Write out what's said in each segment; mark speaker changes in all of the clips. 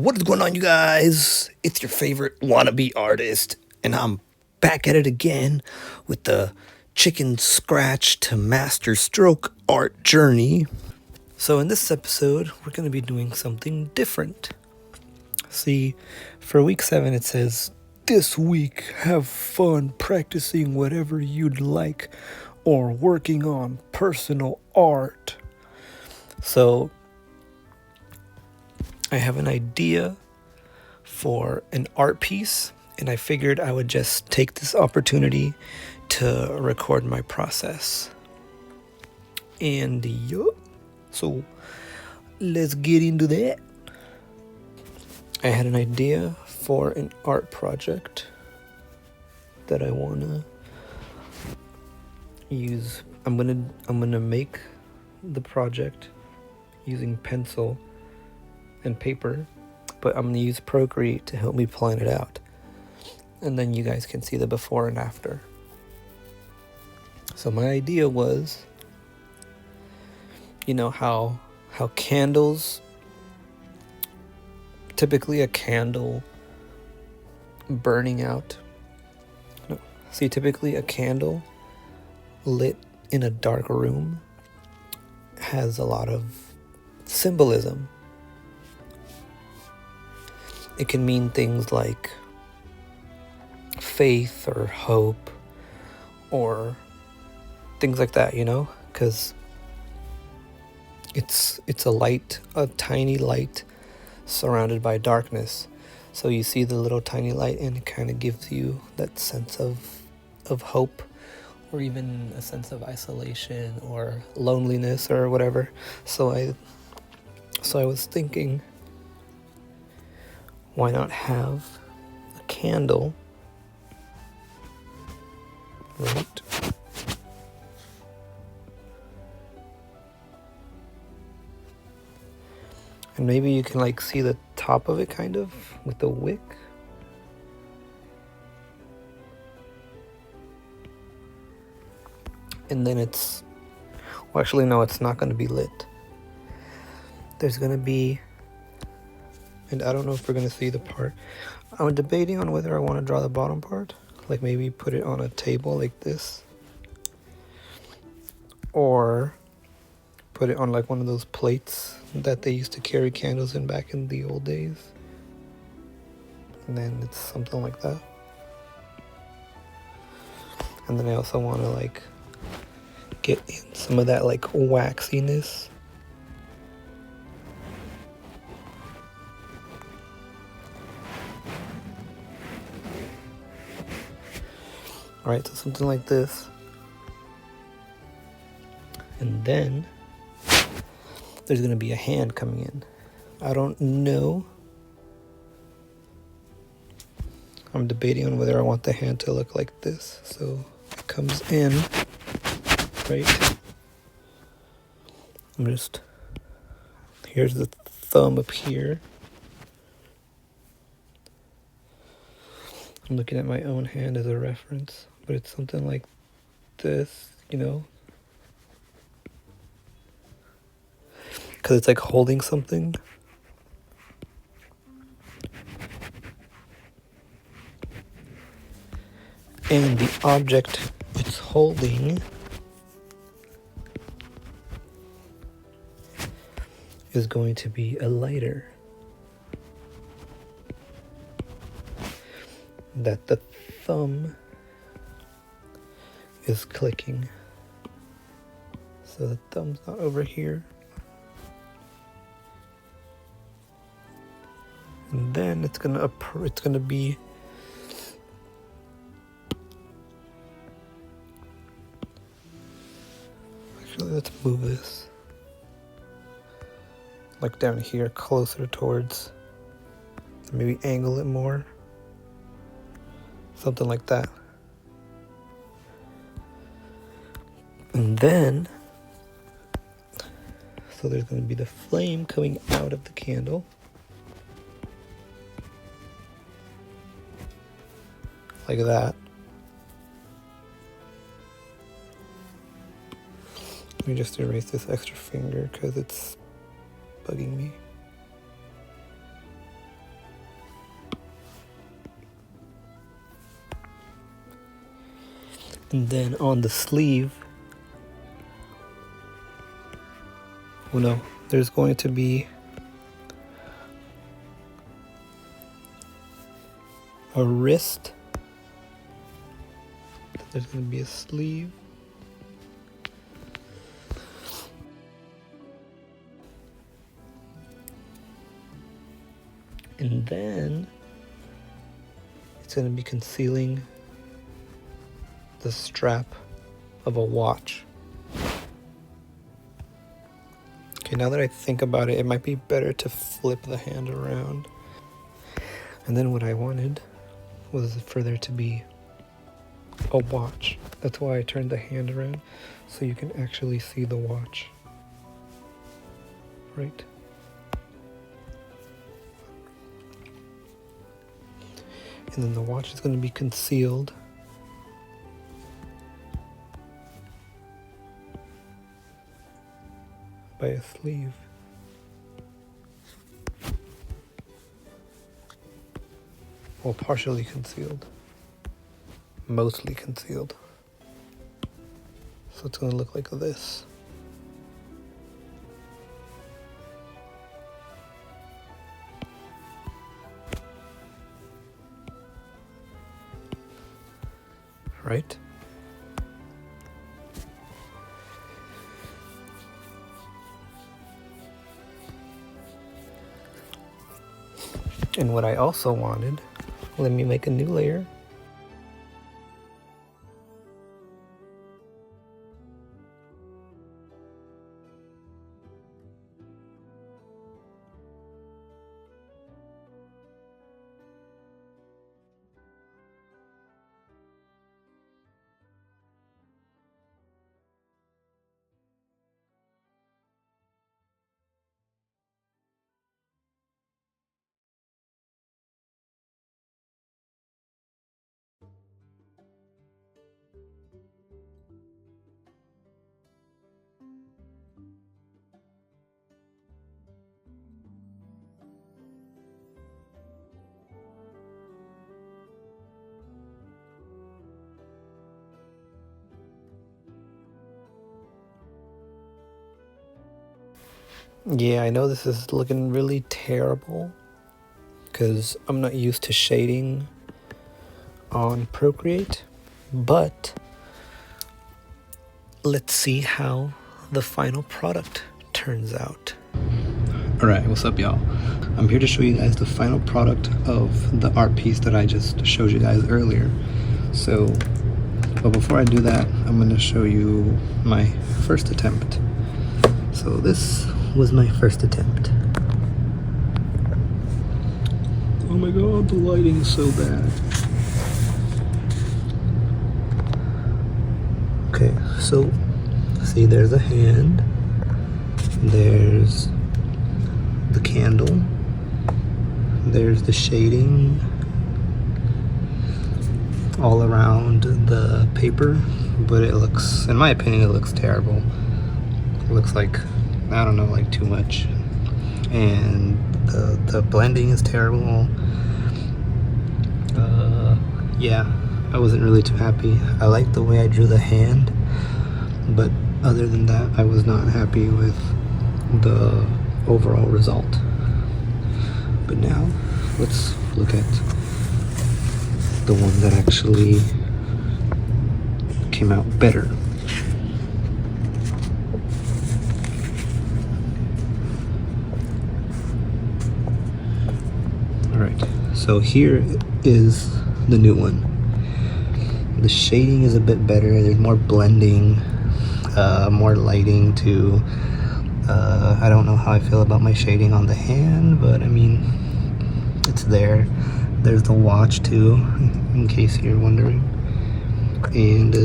Speaker 1: What is going on, you guys? It's your favorite wannabe artist, and I'm back at it again with the chicken scratch to master stroke art journey. So, in this episode, we're going to be doing something different. See, for week 7, it says, "This week, have fun practicing whatever you'd like or working on personal art." So, I have an idea for an art piece, and I figured I would just take this opportunity to record my process. And yup, so let's get into that. I had an idea for an art project that I wanna use. I'm gonna make the project using pencil and paper, but I'm gonna use Procreate to help me plan it out, and then you guys can see the before and after. So my idea was, you know how candles, typically a candle burning out, no, see, typically a candle lit in a dark room has a lot of symbolism. It can mean things like faith or hope or things like that, you know, because it's a light, a tiny light surrounded by darkness. So you see the little tiny light, and it kind of gives you that sense of hope, or even a sense of isolation or loneliness or whatever. So I was thinking, why not have a candle, right? And maybe you can like see the top of it kind of with the wick. And then it's, well, actually no, it's not going to be lit. There's going to be, and I don't know if we're going to see the part. I'm debating on whether I want to draw the bottom part, like maybe put it on a table like this, or put it on like one of those plates that they used to carry candles in back in the old days. And then it's something like that. And then I also want to like get in some of that like waxiness. Alright, so something like this. And then there's going to be a hand coming in. I don't know. I'm debating on whether I want the hand to look like this. So it comes in, right? Here's the thumb up here. I'm looking at my own hand as a reference, but it's something like this, you know? Because it's like holding something. And the object it's holding is going to be a lighter that the thumb is clicking. So the thumb's not over here. And then it's gonna be actually, let's move this like down here closer towards, maybe angle it more, something like that. And then so there's going to be the flame coming out of the candle like that. Let me just erase this extra finger because it's bugging me. And then on the sleeve, there's going to be a wrist. There's going to be a sleeve. And then it's going to be concealing the strap of a watch. Okay, now that I think about it, it might be better to flip the hand around. And then what I wanted was for there to be a watch. That's why I turned the hand around, so you can actually see the watch. Right? And then the watch is going to be concealed by a sleeve. Well, partially concealed. Mostly concealed. So it's going to look like this. Right? And what I also wanted, let me make a new layer. Yeah, I know this is looking really terrible because I'm not used to shading on Procreate, but let's see how the final product turns out. Alright, what's up y'all? I'm here to show you guys the final product of the art piece that I just showed you guys earlier. But before I do that, I'm going to show you my first attempt. So this was my first attempt. Oh my god, the lighting is so bad. Okay, so see, there's a hand, there's the candle, there's the shading all around the paper, but it looks, in my opinion, it looks terrible. It looks like, I don't know, like too much. And the blending is terrible. Yeah, I wasn't really too happy. I liked the way I drew the hand, but other than that, I was not happy with the overall result. But now, let's look at the one that actually came out better. Alright, so here is the new one. The shading is a bit better, there's more blending, more lighting too. I don't know how I feel about my shading on the hand, but I mean, it's there. There's the watch too, in case you're wondering. And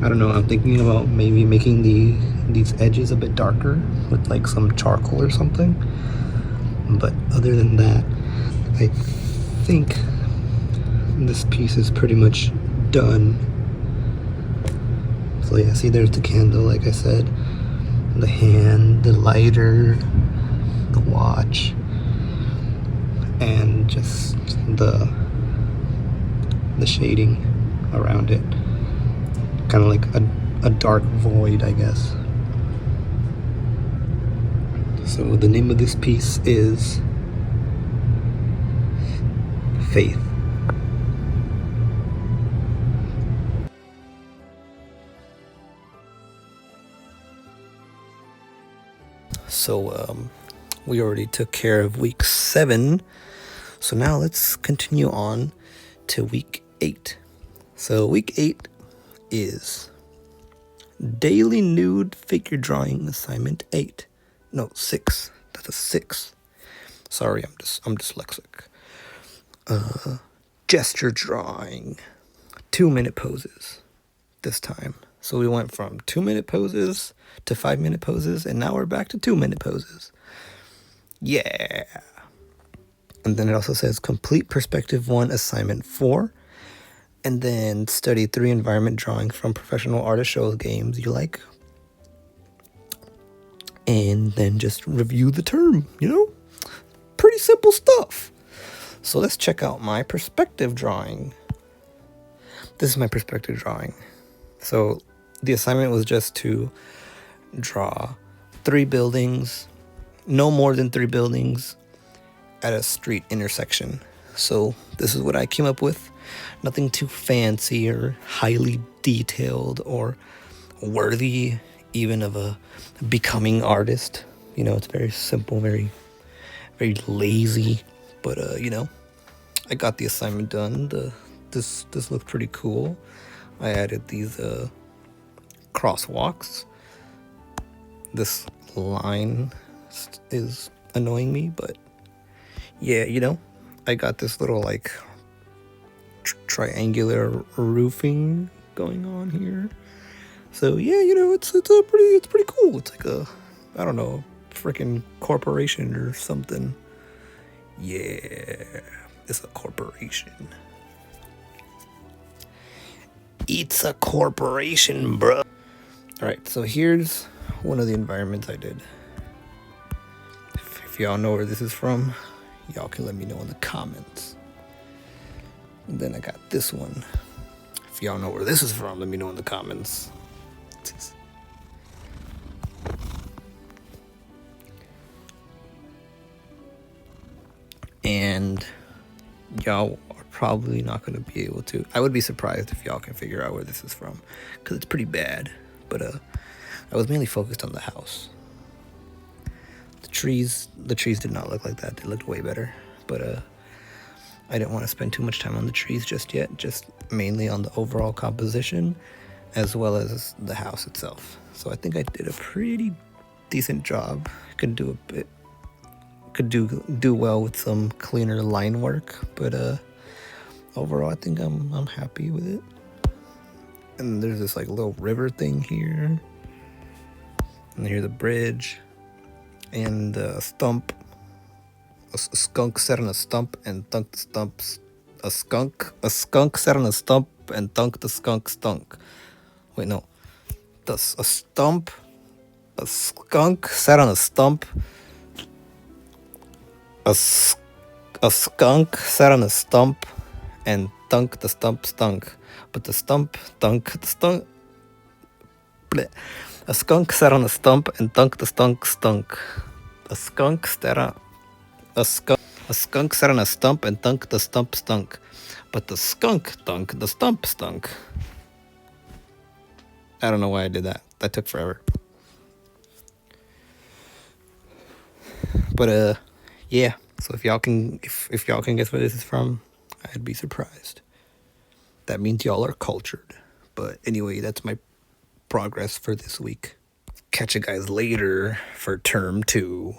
Speaker 1: I don't know, I'm thinking about maybe making these edges a bit darker with like some charcoal or something. But other than that, I think this piece is pretty much done. So yeah, see, there's the candle, like I said, the hand, the lighter, the watch, and just the shading around it. Kind of like a dark void, I guess. So the name of this piece is Faith. So we already took care of week 7. So now let's continue on to week 8. So week 8 is Daily Nude Figure Drawing Assignment 8. No, 6. That's a 6. Sorry, I'm dyslexic. Gesture drawing. 2-minute poses this time. So we went from 2-minute poses to 5-minute poses, and now we're back to 2-minute poses. Yeah. And then it also says complete perspective 1 assignment 4. And then study 3 environment drawing from professional artist shows games you like. And then just review the term, Pretty simple stuff. So let's check out my perspective drawing. This is my perspective drawing. So the assignment was just to draw 3 buildings, no more than 3 buildings at a street intersection. So this is what I came up with. Nothing too fancy or highly detailed or worthy even of a becoming artist. It's very simple, very, very lazy. But, I got the assignment done. This looked pretty cool. I added these crosswalks. This line is annoying me, but yeah, I got this little like triangular roofing going on here. So yeah, it's pretty cool. It's like a, I don't know, freaking corporation or something. Yeah, it's a corporation. It's a corporation, bro. Alright, so here's one of the environments I did. If y'all know where this is from, y'all can let me know in the comments. And then I got this one. If y'all know where this is from, let me know in the comments. And y'all are probably not going to be able to. I would be surprised if y'all can figure out where this is from, because it's pretty bad. But I was mainly focused on the house. The trees did not look like that. They looked way better. But I didn't want to spend too much time on the trees just yet. Just mainly on the overall composition, as well as the house itself. So I think I did a pretty decent job. Could do well with some cleaner line work, but overall I think I'm happy with it. And there's this like little river thing here, and here's the bridge, and a stump, a skunk sat on a stump and thunk the stumps. A skunk sat on a stump and thunk the skunk stunk. Wait, no, a skunk sat on a stump. A skunk sat on a stump and thunk the stump stunk. But the stump thunk the stunk. Bleh. A skunk sat on a stump and thunk the stunk stunk. A skunk sat on a skunk sat on a stump and thunk the stump stunk. But the skunk thunk the stump stunk. I don't know why I did that. That took forever. But yeah. So if y'all can guess where this is from, I'd be surprised. That means y'all are cultured. But anyway, that's my progress for this week. Catch you guys later for term 2.